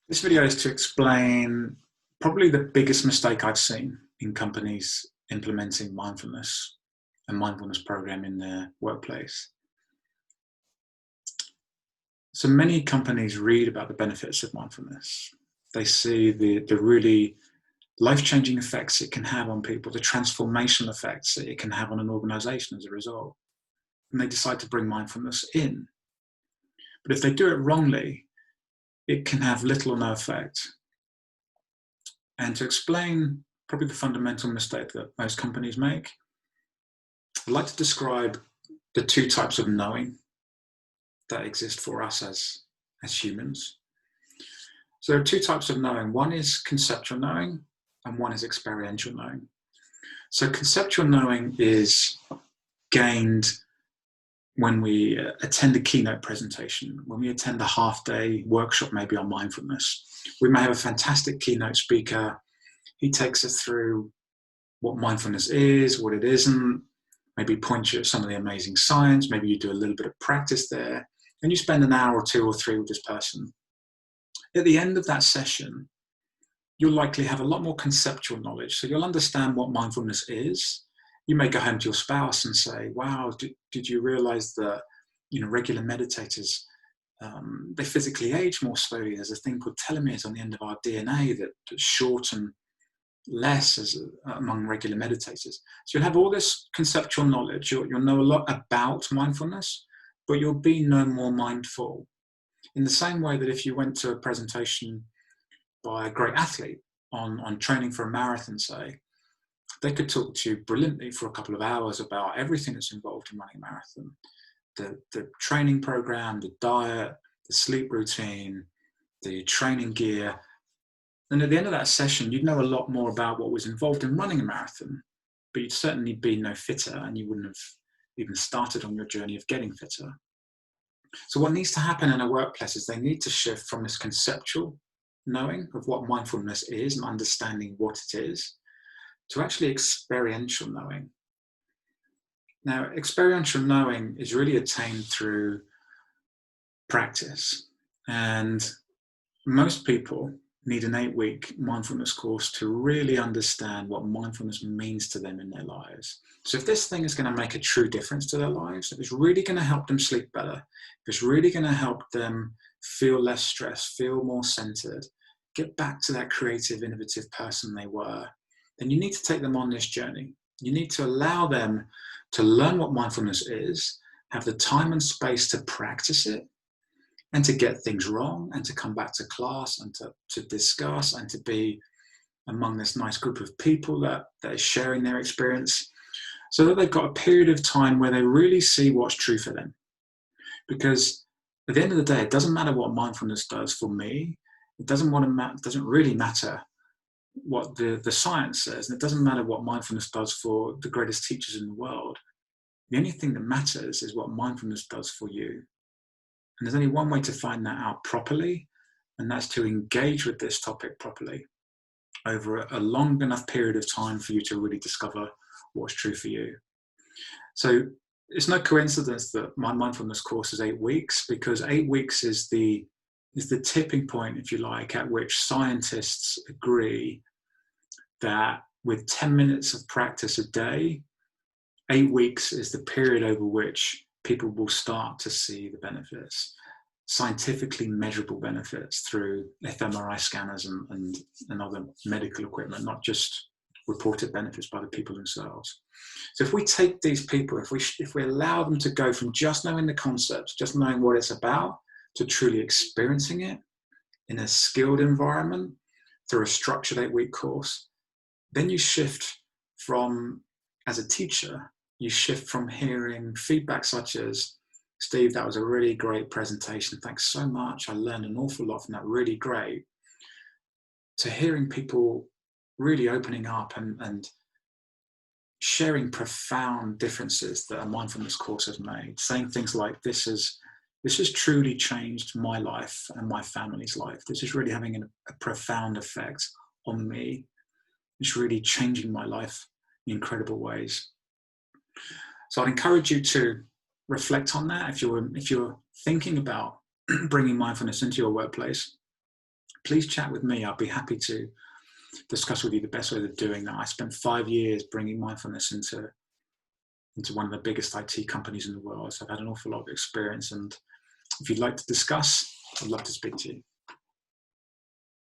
This video is to explain probably the biggest mistake I've seen in companies implementing mindfulness and mindfulness program in their workplace. So many companies read about the benefits of mindfulness. They see the really life-changing effects it can have on people, the transformational effects that it can have on an organization as a result. And they decide to bring mindfulness in. But if they do it wrongly, it can have little or no effect. And to explain probably the fundamental mistake that most companies make, I'd like to describe the two types of knowing that exist for us as humans. So there are two types of knowing. One is conceptual knowing and one is experiential knowing. So conceptual knowing is gained when we attend a keynote presentation, when we attend a half-day workshop maybe on mindfulness. We may have a fantastic keynote speaker. He takes us through what mindfulness is, what it isn't, maybe point you at some of the amazing science, maybe you do a little bit of practice there, and you spend an hour or two or three with this person. At the end of that session, you'll likely have a lot more conceptual knowledge, so you'll understand what mindfulness is. You may go home to your spouse and say, wow, did you realize that regular meditators, they physically age more slowly? There's a thing called telomeres on the end of our DNA that shorten less among regular meditators. So you'll have all this conceptual knowledge, you'll know a lot about mindfulness, but you'll be no more mindful. In the same way that if you went to a presentation by a great athlete on training for a marathon, say, they could talk to you brilliantly for a couple of hours about everything that's involved in running a marathon. The training program, the diet, the sleep routine, the training gear. And at the end of that session, you'd know a lot more about what was involved in running a marathon, but you'd certainly be no fitter and you wouldn't have even started on your journey of getting fitter. So what needs to happen in a workplace is they need to shift from this conceptual knowing of what mindfulness is and understanding what it is, to actually experiential knowing. Now, experiential knowing is really attained through practice. And most people need an 8-week mindfulness course to really understand what mindfulness means to them in their lives. So if this thing is going to make a true difference to their lives, if it's really going to help them sleep better, if it's really going to help them feel less stressed, feel more centered, get back to that creative, innovative person they were, then you need to take them on this journey. You need to allow them to learn what mindfulness is, have the time and space to practice it, and to get things wrong, and to come back to class, and to discuss, and to be among this nice group of people that is sharing their experience, so that they've got a period of time where they really see what's true for them. Because at the end of the day, it doesn't matter what mindfulness does for me. It doesn't really matter what the science says, and it doesn't matter what mindfulness does for the greatest teachers in the world. The only thing that matters is what mindfulness does for you. And there's only one way to find that out properly, and that's to engage with this topic properly over a long enough period of time for you to really discover what's true for you. So it's no coincidence that my mindfulness course is 8 weeks, because 8 weeks is the tipping point, if you like, at which scientists agree that with 10 minutes of practice a day, 8 weeks is the period over which people will start to see the benefits, scientifically measurable benefits through fMRI scanners and other medical equipment, not just reported benefits by the people themselves. So if we take these people, if we allow them to go from just knowing the concepts, just knowing what it's about, to truly experiencing it in a skilled environment through a structured 8-week course, then you shift from, as a teacher, you shift from hearing feedback such as, Steve, that was a really great presentation. Thanks so much. I learned an awful lot from that. Really great. To hearing people really opening up and sharing profound differences that a mindfulness course has made, saying things like, this has truly changed my life and my family's life. This is really having a profound effect on me. It's really changing my life in incredible ways. So I'd encourage you to reflect on that if you're thinking about bringing mindfulness into your workplace. please chat with me. I'll be happy to discuss with you the best way of doing that. I spent 5 years bringing mindfulness into one of the biggest IT companies in the world. So I've had an awful lot of experience. And if you'd like to discuss, I'd love to speak to you.